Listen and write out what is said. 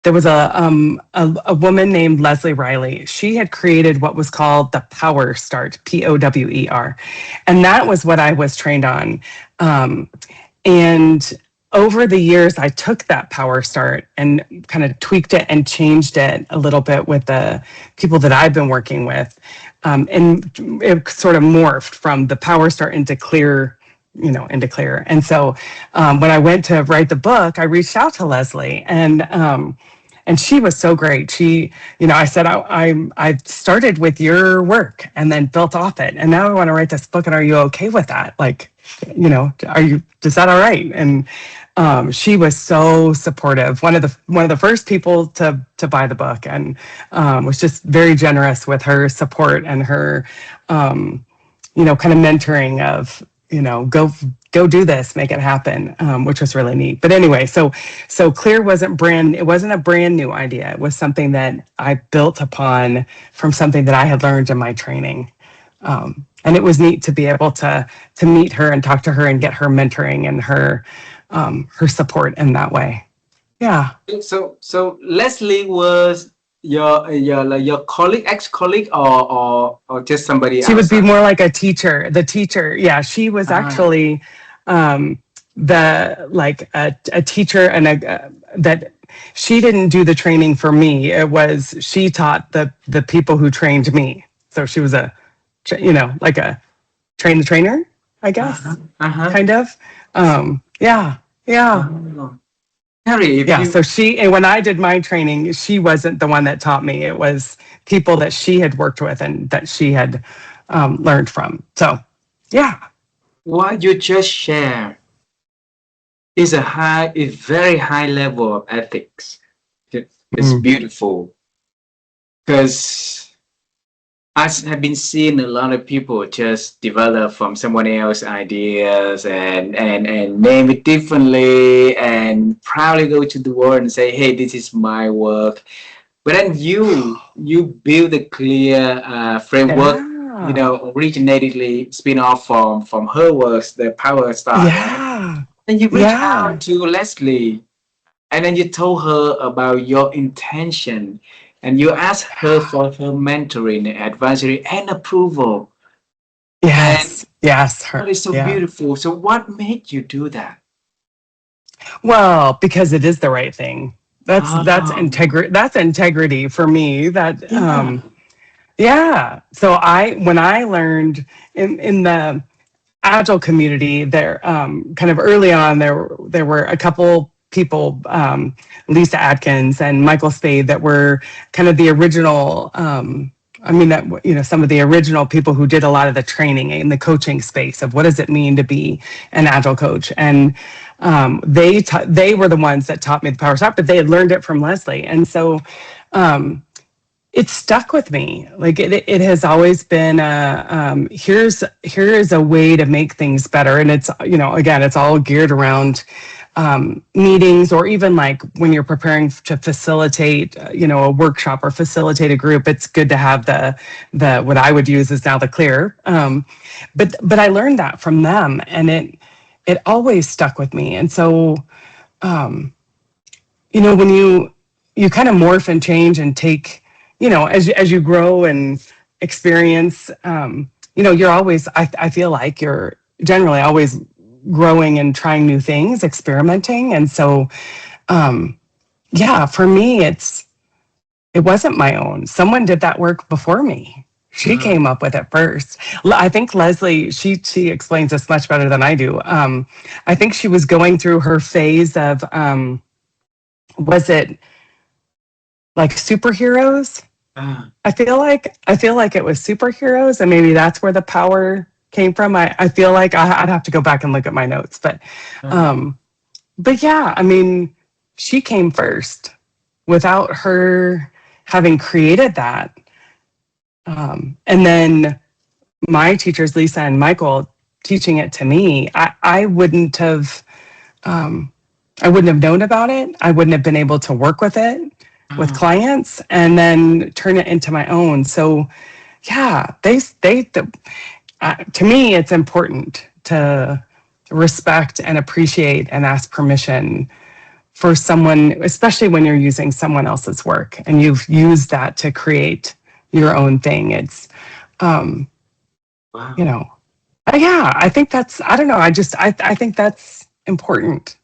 there was a woman named Leslie Riley. She had created what was called the Power Start, POWER. And that was what I was trained on. And over the years, I took that Power Start and kind of tweaked it and changed it a little bit with the people that I've been working with. And it sort of morphed from the Power Start into Clear, into Clear. And so when I went to write the book, I reached out to Leslie, and she was so great. She, I said, I started with your work and then built off it. And now I want to write this book. And are you okay with that? Like, is that all right? And she was so supportive. One of the first people to buy the book, and was just very generous with her support and her, kind of mentoring of, go do this, make it happen, which was really neat. But anyway, so Clear wasn't a brand new idea. It was something that I built upon from something that I had learned in my training. And it was neat to be able to meet her and talk to her and get her mentoring and her support in that way. Yeah. So Leslie was your colleague, ex-colleague, or just somebody else? She would be more like a teacher. The teacher, yeah. She was actually a teacher, and that she didn't do the training for me. It was she taught the people who trained me. So she was like a train the trainer, I guess, kind of. Yeah. Kerri, so when I did my training, she wasn't the one that taught me. It was people that she had worked with and that she had learned from. So, yeah. What you just shared is very high level of ethics. It's beautiful, because I have been seeing a lot of people just develop from someone else's ideas and name it differently and proudly go to the world and say, hey, this is my work. But then you build a clear framework, originatedly spin off from her works, the Power Start. Yeah. And you reach out to Leslie, and then you told her about your intention. And you ask her for her mentoring, advisory, and approval. Yes, yes. That is so beautiful. So what made you do that? Well, because it is the right thing. That's integrity. That's integrity for me. So when I learned in the Agile community, there kind of early on, there were a couple people, Lisa Atkins and Michael Spade, that were kind of the original, some of the original people who did a lot of the training in the coaching space of what does it mean to be an Agile coach. And they were the ones that taught me the Power Start, but they had learned it from Leslie. And so it stuck with me. Like it has always been here is a way to make things better. And it's, again, it's all geared around meetings, or even like when you're preparing to facilitate, a workshop or facilitate a group, it's good to have the what I would use is now the Clear. But I learned that from them, and it always stuck with me. And so, when you kind of morph and change and take, as you grow and experience, you're always, I feel like you're generally always growing and trying new things, experimenting. And so, for me, it wasn't my own. Someone did that work before me. She came up with it first. I think Leslie, she explains this much better than I do. I think she was going through her phase of, was it like superheroes? I feel like it was superheroes, and maybe that's where the power came from. I feel like I'd have to go back and look at my notes, but yeah, I mean, she came first without her having created that. And then my teachers, Lisa and Michael, teaching it to me, I wouldn't have known about it. I wouldn't have been able to work with it with clients and then turn it into my own. So yeah, to me, it's important to respect and appreciate and ask permission for someone, especially when you're using someone else's work and you've used that to create your own thing. It's, Wow. you know, yeah, I think that's, I don't know. I think that's important.